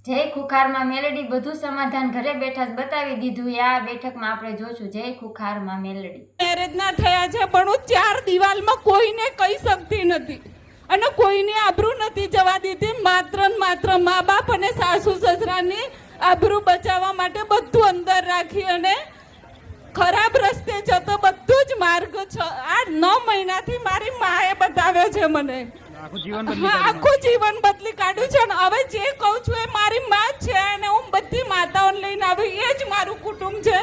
જય ખુખારમાં મેલડી બધું સમાધાન ઘરે બેઠા જ બતાવી દીધું. આ બેઠકમાં આપણે જોશું જય ખુખારમાં મેલડી. મેરેજ ના થયા છે પણ હું 4 દિવાલમાં કોઈને કહી શકતી નથી અને કોઈને આબરૂ નથી જવા દીધી. માત્ર ને માત્ર મા બાપ અને સાસુ સસરાની આબરૂ બચાવવા માટે બધું અંદર રાખી અને ખરાબ રસ્તે જતો બધું જ માર્ગ આ 9 મહિનાથી મારી માએ બતાવ્યો છે મને. આખું જીવન બદલી કાઢ્યું છે. હવે જે કહું છું એ મારી માં છે અને હું બધી માતાઓને લઈને આવી એ જ મારું કુટુંબ છે.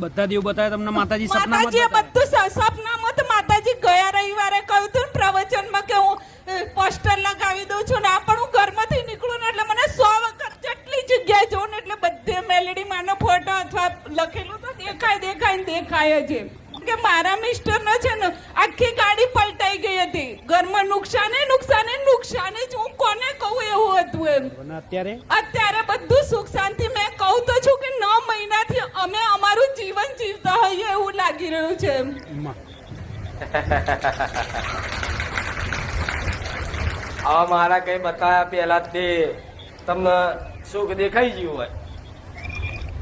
બધા દેવ બતાવે તમને માતાજી માતાજીએ બધું સપનામાં તો માતાજી ગયા રવિવારે કહ્યું હતું પ્રવચનમાં કે હું પોસ્ટર લગાવી દઉં છું ને પણ હું ઘરમાંથી નીકળું ને એટલે મને 100 વખત જેટલી જગ્યાએ જોઉં ને એટલે બધે મેલડી માનો ફોટો અથવા લખેલું તો દેખાય છે કે મારા મિસ્ટર નો છે ને આખી ગાડી પલટાઈ ગઈ હતી. ઘરમાં નુકસાન જ હું કોને કહું એવું હતું એમ. અત્યારે બધું સુખ શાંતિ. મેં કહું તો છું કે 9 મહિનાથી અમે અમારું જીવન જીવતા હોઈએ એવું લાગી રહ્યું છે. આ મારા કઈ બતાવ્યા પહેલા તે તમને સુખ દેખાઈ ગયું હોય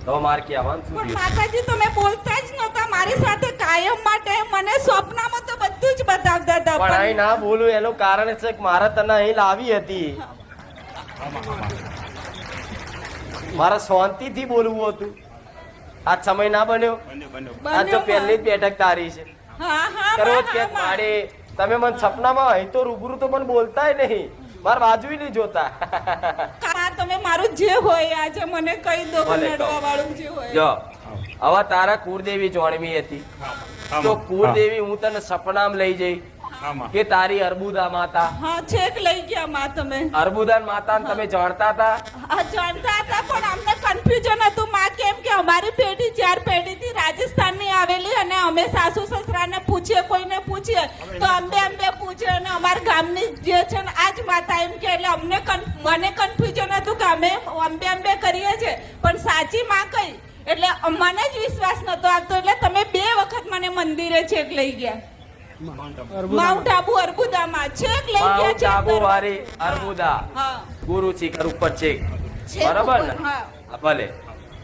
તો મારે કહેવાનું શું? પણ માતાજી તમે બોલતા જ નહોતા મારી સાથે કાયમ માટે. મને સ્વપ્નમાં તો બધું જ બતાવતા હતા પણ અહીં ના બોલું એનું કારણ છે કે મારે તને અહીં લાવી હતી. મારે શાંતિથી બોલવું હતું. આ સમય ના બન્યો. આ તો પહેલી જ બેઠક તારી છે. કરો જ કે મારે તમે મને સપનામાં અહીં તો રૂબરૂ તો મને બોલતાય નહીં. મારા બાજુ નહીં જોતા. તમે મારું જે હોય આજે મને કહી દો. નડવા વાળું જે હોય જો હવે તારા કુળદેવી જોણવી હતી તો કુળદેવી હું તને સપનામાં લઈ જઈ કે તારી અર્બુદા માતા. હા છેક લઈ ગયા માં તમે. અર્બુદા માતા તમે જાણતા હતા? હા જાણતા હતા પણ અમને કન્ફ્યુઝન હતું માં કેમ કે અમારી પેઢી 4 પેઢીથી રાજસ્થાનની આવેલી અને અમે સાસુ સસરાને પૂછીએ કોઈને પૂછીએ તો અંબે પૂછે અને અમારા ગામની જે છે ને આજ માતા એમ કે એટલે મને કન્ફ્યુઝન હતું કે અમે અંબે કરીએ છીએ પણ સાચી માં કઈ એટલે મને જ વિશ્વાસ નતો આવતો એટલે તમે 2 વખત મને મંદિરે છેક લઈ ગયા. માઉન્ટ આબુ અર્બુદામાં છેક લઈ ગયા. માઉન્ટ આબુ વાળી અર્બુદા ગુરુ શિખર ઉપર છે બરાબર ને? ભલે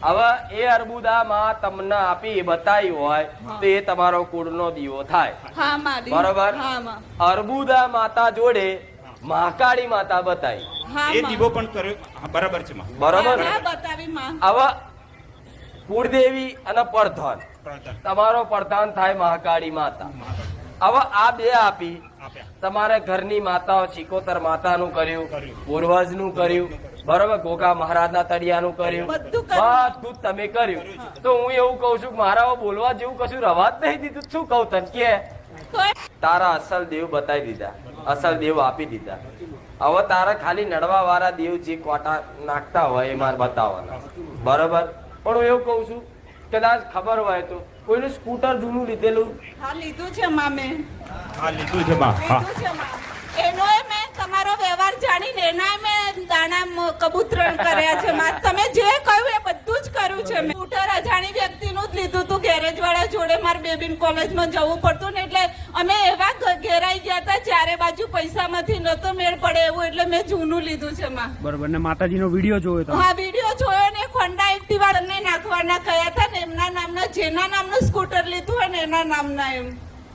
હવે એ અર્બુદા માં તમને આપી બતાવી હોય તો એ તમારો કુળનો દીવો થાય. બરોબર. અર્બુદા માતા જોડે મહાકાળી માતા બતાવી એ દીવો પણ કર્યો. બરાબર છે બરોબર. હવે કુળદેવી અને પ્રધાન તમારો પ્રધાન થાય મહાકાળી માતા. હવે આ 2 આપી તમારે ઘરની માતાઓ સિકોતર માતાનું કર્યું, પૂર્વજનું કર્યું, બરોબર, ગોગા મહારાજના તળિયાનું કર્યું, બધું તમે કર્યું. તો હું એવું કઉ છું કે મારા બોલવા જેવું કશું રવા જ નહીં દીધું. શું કઉ તને કે તારા અસલ દેવ બતાવી દીધા, અસલ દેવ આપી દીધા. હવે તારા ખાલી નડવા વાળા દેવ જે કોટા નાખતા હોય એ મારે બતાવવાના. બરોબર. પણ હું એવું કઉ છું કદાચ ખબર હોય તો કોઈનું સ્કૂટર જૂનું લીધેલું? હા લીધું છે મામે. હા લીધું છે બા. એનોય મેં તમારો વ્યવહાર જાણીને એનાય મેં દાણા કબૂતરણ કર્યા છે. તમે જે કહ્યું એ બધું જ કર્યું છે. મેં સ્કૂટર અજાણી વ્યક્તિનું જ લીધું હતું. ગેરેજ વાળા જોડે મારા બેબીને કોલેજમાં જવું પડતું ને એટલે અમે એવા ઘેરાઈ ગયા હતા ચારે બાજુ પૈસામાંથી નતો મેળ પડે એવું એટલે મેં જૂનું લીધું છે માં. બરોબર. ને માતાજીનો વિડિયો જોયો તો? હા વિડિયો જોયો ને હોન્ડા એક્ટિવા ને નાખવાના કયા હતા ને એમના નામના જેના નામનું સ્કૂટર લીધું હોય ને એના નામના એમ.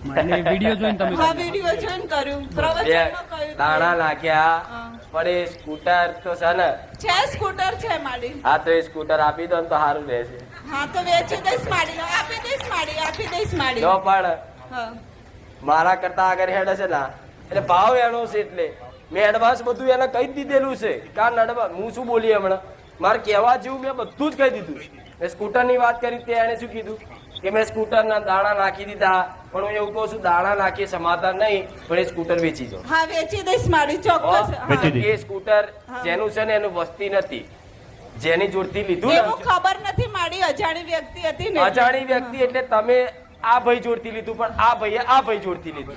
વિડિયો જોઈને તમે? હા વિડિયો જોઈને કર્યું. પ્રવચનમાં કહ્યું દાણા નાખ્યા પણ એ સ્કૂટર તો છે ને છે સ્કૂટર છે માડી. હા તો એ સ્કૂટર આપી દો ને તો સારું રહેશે. હા તો વેચી દઈશ માડી. આપી દઈશ માડી. જો પણ મારા કરતા આગળ હેડ છે ને એટલે ભાવ એનો છે એટલે મેં એડવાન્સ બધું એને કહી દીધેલું છે. કા નડવા હું શું બોલી હમણાં મારે કહેવા જેવું મેં બધું જ કહી દીધું. મેં સ્કૂટર ની વાત કરી તે એને શું કીધું કે મેં સ્કૂટર ના દાણા નાખી દીધા પણ હું એવું કહું છું દાણા નાખી સમાધાન નહીં પણ એ સ્કૂટર વેચી દો. હા વેચી દઈશ માડી ચોક્કસ. એ સ્કૂટર જેનું છે ને એનું વસ્તી નથી જેની જોડતી લીધું એવું ખબર નથી માડી અજાણી વ્યક્તિ હતી ને. અજાણી વ્યક્તિ એટલે તમે આ ભાઈ જોડતી લીધું પણ આ ભાઈએ આ ભાઈ જોડતી લીધું.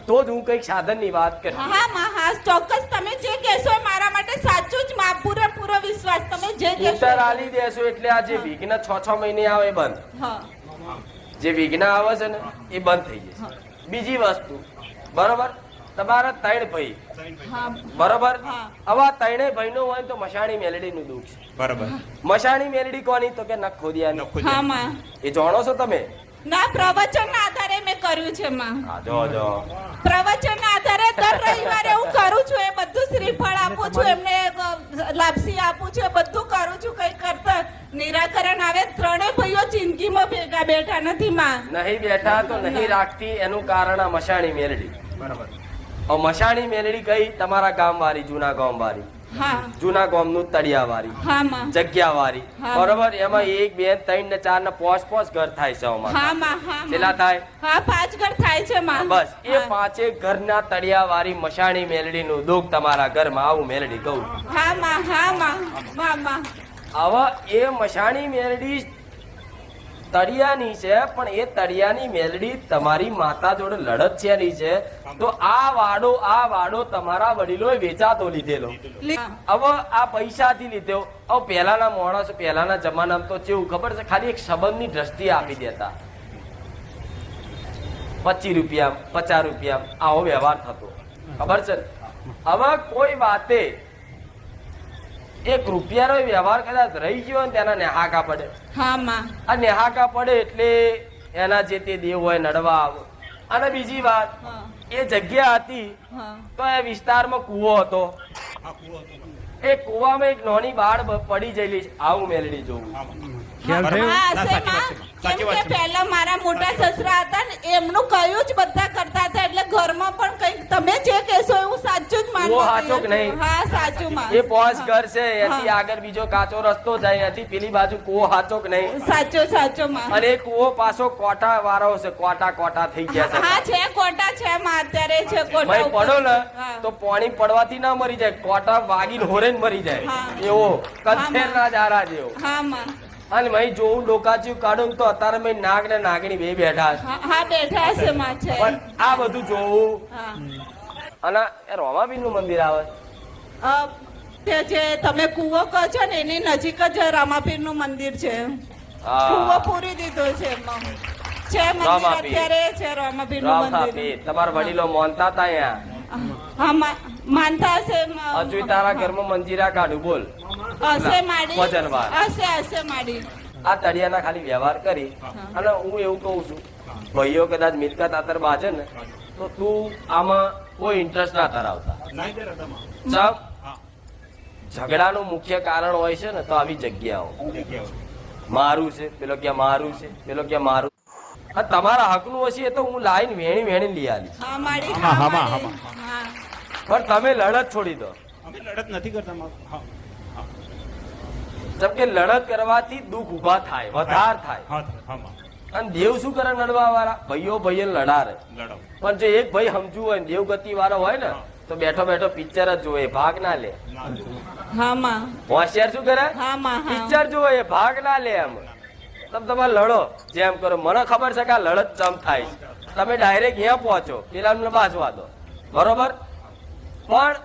તો જ હું કઈક સાધન ની વાત કરી. હા ચોક્કસ તમે જે કહેશો મારા માટે સાચું જ માં પૂરેપૂરો વિશ્વાસ. તમે જે સ્કૂટર આલી દેશો એટલે આ જે વિઘ્ન 6 મહિને આવે એ બંધ. જે વિઘ્ન આવે છે ને એ બંધ થઈ જશે. બીજી વસ્તુ બરોબર તમારા 3 ભાઈ હા બરોબર હા. હવે આ 3 ભાઈનો હોય તો મશાણી મેલડી નું દુઃખ છે. બરાબર મશાણી મેલડી કોની તો કે નખ ખોદિયાની. નખો હા જાય. માં એ જાણો છો તમે? ના પ્રવચનના આધારે મેં કર્યું છે માં. હા જો પ્રવચનના આધારે દર રવિવારે હું કરું છું એ બધું શ્રીફળ આપું છું એમને લાપસી આપું છું એ બધું કરું છું કઈ કરતા નિરાકરણ આવે. 3 ભાઈઓ જિંદગીમાં ભેગા બેઠા નથી માં. નહીં બેઠા તો નહીં રાખતી એનું કારણ આ મશાણી મેલડી. બરાબર હવે મશાણી મેલડી કઈ તમારા ગામ વાળી, જૂના ગામ વાળી, હા જૂના ગામનું તળિયા વાળી, હા માં જગ્યા વાળી હા. બરોબર. એમાં 1 2 3 ને 4 ને 5 ઘર થાય છે અમારે. હા માં હા કેટલા માં. થાય? હા 5 ઘર થાય છે માં. બસ એ હા. 5 ઘરના તળિયા વાળી મશાણી મેલડી નું દુઃખ તમારા ઘરમાં આવું મેલડી કહું. હા માં હા માં હા માં. હવે એ મશાણી મેલડી તળિયાની છે પણ એ તળિયાની મેલડી તમારી માતા જોડે લડત છે ની છે. તો આ વાડો તમારા વડીલોએ વેચાતો લીધેલો. હવે આ પૈસાથી લીધો. હવે પહેલાના માણસ પહેલાના જમાનામાં તો કેવું ખબર છે, ખાલી એક સંબંધની દ્રષ્ટિએ આપી દેતા. 25 રૂપિયા 50 રૂપિયા આવો વ્યવહાર થતો ખબર છે. હવે કોઈ વાતે 1 રૂપિયાનો વ્યવહાર કદાચ રહી ગયો ને તેના નેહાકા પડે. હા માં આ નેહાકા પડે એટલે એના જે તે દેવ હોય નડવા આવો. અને બીજી વાત, હા એ જગ્યા હતી હા તો એ વિસ્તારમાં કૂવો હતો. આ કૂવો હતો. એ કૂવામાં એક નાની બાળ પડી ગયેલી છે. આવું મેલડી જોવું. ખ્યાલ થયો? હા ના, હશે સાચી વાત માં. છે. સાચી કેમ વાત કે છે. પહેલા મારા મોટા સસરા હતા ને એમનું કયું જ બધા કરતા હતા એટલે ઘરમાં પણ કઈ તમે જે કહેશો એવું સાચું જ કૂવો સાચો કે નહીં? હા સાચું માં. એ 5 ઘર છે, એથી હા. આગળ બીજો કાચો રસ્તો જાય, એથી પેલી બાજુ કૂવો સાચો કે નહીં? સાચો માં. અને એ કૂવો પાછો કોટા વાળો છે. કોટા થઈ ગયા હા છે. છે કોટા છે માં અત્યારે છે કોટા ભાઈ ઉપર. પડો ને હા. તો પાણી પડવાથી ના મરી જાય, કોટા વાગીને હોરે મરી જાય. હા. એવો હા, કંથેરના જારા જેવો. હા માં. અને મેં જોવું ડોકાચ્યું કાઢું તો અત્યારે મેં નાગ ને નાગણી બે બેઠા છે. હા બેઠા છે માં છે. પણ આ બધું જોવું. હા અને એ રોમાબીન નું મંદિર આવે. તે જે તમે કૂવો કહો છો ને એની નજીક જ રામાપીર નું મંદિર છે. હા. કૂવો પૂરી દીધો છે એમાં. છે મંદિર રામાપીર. અત્યારે છે રામાપીર નું મંદિર. રામાપીર. તમારા વડીલો માનતા હતા અહીંયા. હા માનતા હશે હજુ તારા ઘરમાં મંજીરા કાઢું બોલ. હશે માડી વજનવાર. હશે માડી. આ તળિયાના ખાલી વ્યવહાર કરી અને હું એવું કહું છું, ભાઈઓ કદાચ મિલકત આતર બાજે ને તો તું આમાં કોઈ ઇન્ટરેસ્ટ ના ધરાવતા. નહીં જરા તમા. સબ હા. ઝઘડાનું મુખ્ય કારણ હોય છે ને તો આવી જગ્યાઓ. જગ્યાઓ. મારું છે, પેલો કે મારું છે, પેલો કે મારું. અને તમારા હકનું હશે એ તો હું લાઈન વેણી લઈ આલી. હા માડી હા, હા હા, માડી. હા પણ તમે લડત છોડી દો. અમે લડત નથી કરતા માં. હા જેમ કે લડત કરવાથી દુઃખ ઉભા થાય, વધાર થાય. હા હા માં. અને દેવ શું કરે નડવા વાળા? ભાઈઓ લડારે. લડો. પણ જો એક ભાઈ સમજુ હોય, દેવગતિ વાળો હોય ને તો બેઠો પિક્ચર જ જોવે, ભાગ ના લે. ના જો. હા માં. હોશિયાર શું કરે? હા માં હા. પિક્ચર જોવે, ભાગ ના લે. એમ તમે લડો જેમ કરો. મને ખબર છે કે આ લડત ચમ થાય છે. તમે ડાયરેક્ટ અહીંયા પહોંચો, પેલા બાજવા દો, બરોબર. પણ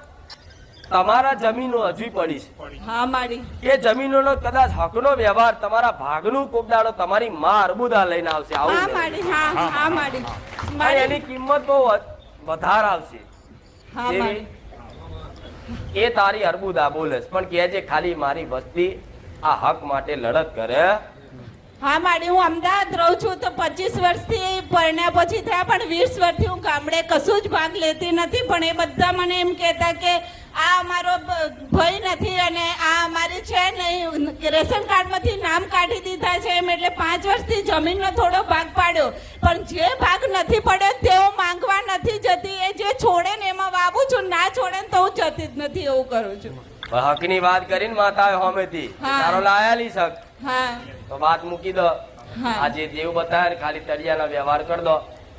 તમારા જમીનો હજુ પડી છે. હા માડી. એ જમીનોનો કદાચ હકનો વ્યવહાર તમારા ભાગનું કોકડાળો તમારી માં અર્બુદા લઈને આવશે. આવું હા છે. માડી. હા હા માડી. અને માડી. એની કિંમત બહુ વધારે આવશે. હા માડી. એ તારી અર્બુદા બોલે છે, પણ કે જે ખાલી મારી વસ્તી આ હક માટે લડત કરે. હા માડી હું અમદાવાદ રહું છું તો 25 વર્ષથી પરણ્યા પછી થયા પણ 20 વર્ષથી હું ગામડે કશું જ ભાગ લેતી નથી. પણ એ બધા મને એમ કહેતા કે આ અમારો ભાઈ નથી અને આ અમારી છે નહીં, રેશન કાર્ડમાંથી નામ કાઢી દીધા છે એમ. એટલે 5 વર્ષથી જમીનનો થોડો ભાગ પાડ્યો પણ જે ભાગ નથી પડ્યો તેઓ માંગવા નથી જતી. એ જે છોડે ને એમાં વાવું છું, ના છોડે ને તો હું જતી જ નથી, એવું કરું છું. હકની વાત કરીને માતા હોમેથી હા. તારો લાયાલી શક હા તો વાત મૂકી દો. હા. આ જે દેવ બતાવે ને ખાલી તળિયાનો વ્યવહાર કરી દો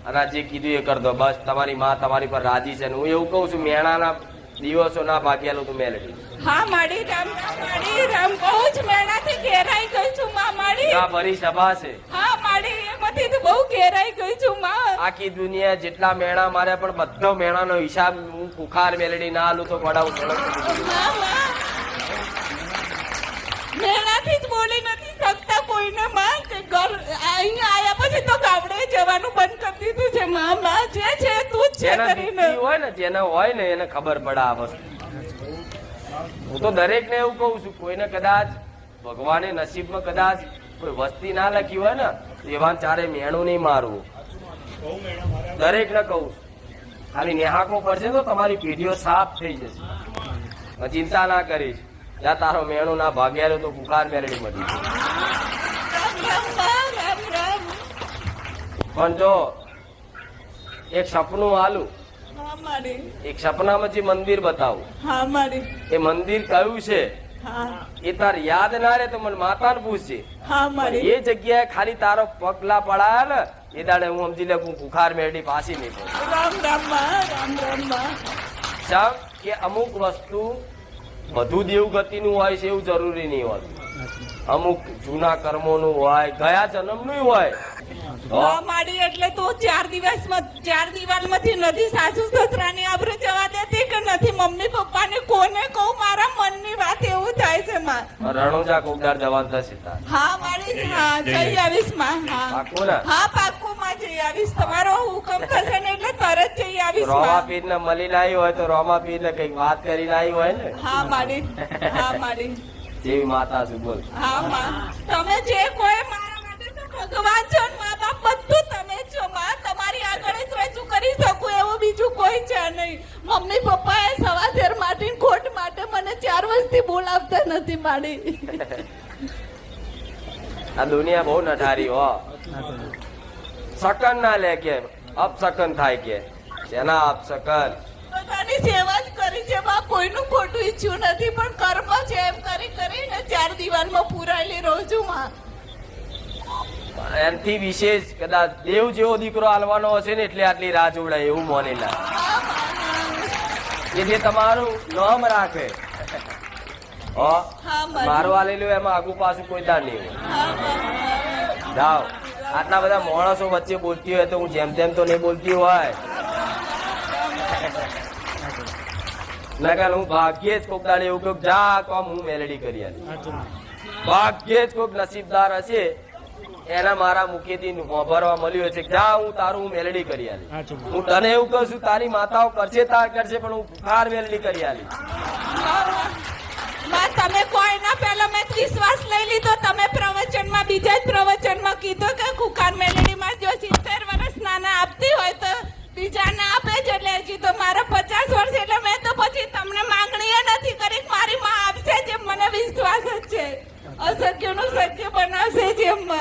અને આ જે કીધું એ કરી દો. બસ તમારી માં તમારી પર રાજી છે. ને હું એવું કહું છું, મેણાના દિવસો ના ભાગ્યાલું તું મેલડી. હા માડી રામ માડી રામ બહુ જ મેળાથી ઘેરાઈ ગઈ છું માં માડી. આ ભરી સભા છે. હા માડી એમાંથી તો બહુ ઘેરાઈ ગઈ છું માં. આખી દુનિયા જેટલા મેણા મારે પણ બધો મેણાનો હિસાબ હું કુખાર મેલડી ના આલું તો પડાવું. હા, માં. મેળાથી જ બોલી નથી શકતા કોઈને માં કે ઘર અહીંયા આયા પછી તો ગામડે જવાનું બંધ કરી દીધું છે માં. માં જે છે તું જ છે જેના કરીને દીકરી હોય ને જેના હોય ને એને ખબર પડે આ વસ્તુ. હું તો દરેક ને એવું કહું છું, કોઈને કદાચ ભગવાને નસીબમાં કદાચ કોઈ વસ્તી ના લખી હોય ને એવા ચારે મેણું નહીં મારવું. બહુ મેડમ મારા દરેક ને કહું છું, ખાલી નેહાકો પડશે તો તમારી પેઢીઓ સાફ થઈ જશે. ચિંતા ના કરીશ, જ્યાં તારો મેણું ના ભાગ્યા તો બુખાર મેળવી મળી. રામ રામ રામ રામ. પણ જો એક સપનું હાલું, હા મારી, એક સપનામાં જે મંદિર બતાવું, હા મારી, એ મંદિર કયું છે હા એ તાર યાદ ના રહે તો મને માતાને પૂછજે. હા મારી. એ જગ્યાએ ખાલી તારો પગલા પડાયા ને એ દાડે હું સમજી લે હું બુખાર મેળવી પાછી નહીં પડું. રામ રામ માં, રામ રામ માં. શા કે અમુક વસ્તુ વધુ દેવગતિનું હોય છે એવું જરૂરી નહીં હોતું. અમુક જૂના કર્મોનું હોય, ગયા જન્મનું હોય. હા મારી, એટલે તું 4 દિવાલમાંથી નથી સાસુ સસરાની આબરૂ જવા દેતી કે નથી મમ્મી પપ્પાને કોને કહું? મારા મનની વાત એવું થાય છે માં. રણુજા કોકદાર જવાન થશે તાર. હા મારી, હા જઈ આવીશ માં. હા પાક્કું ને? હા પાક્કું માં જઈ આવીશ. તમારો હુકમ થશે ને એટલે તરત જઈ આવીશ રોમા માં. પીર ને મળીને આવી હોય તો રોમા પીર ને કઈક વાત કરીને આવી હોય ને હા મારી, હા મારી, જેવી માતા છું બોલ. હા માં. તમે જે કોઈ મારા માટે તો ભગવાન છો ને મા બાપ બધું તમે છો માં. તમારી આગળ જ રજૂ કરી શકું એવું બીજું કોઈ છે નહીં. મમ્મી પપ્પાએ સવાસેર માટે ખોટ માટે મને 4 વર્ષથી બોલાવતા નથી માડી. આ દુનિયા બહુ નઠારી હો. શકન ના લે કે અપસકન થાય કે શેના અપસકન. બધાની સેવા જ કરી છે માં, કોઈનું ખોટું ઈચ્છ્યું નથી, પણ કર્મ છે એમ કરીને 4 દિવાલમાં પુરાયેલી રહું છું માં. એનાથી વિશેષ કદાચ દેવ જેવો દીકરો આલવાનો હશે ને એટલે આટલી રાહ જોવડાય એવું મોનેલા હા માં. કે જે તમારું નામ રાખે. હો હા માં. મારું આલેલું એમાં આગુ પાછું કોઈ દાર નહીં હોય. હા માં. જાઓ, આટલા બધા માણસો વચ્ચે બોલતી હોય તો હું જેમ તેમ તો નહીં બોલતી હોય. નકર હું ભાગ્યે જ કોક દાડે એવું કહું જા કોમ હું મેલેડી કરી આલી. ભાગ્યે જ કોક નસીબદાર હશે એના મારા મુખેથી ભરવા મળ્યું હશે જા હું તારું હું મેલેડી કરી આલી. હું તને એવું કહું છું તારી માતાઓ કરશે તાર કરશે પણ હું બુખાર મેલેડી કરી આલી. માં તમે કોઈના પહેલા મેં વિશ્વાસ લઈ લીધો. તમે પ્રવચનમાં બીજા જ પ્રવચનમાં કીધું કે કુખાર મેલેડીમાં જો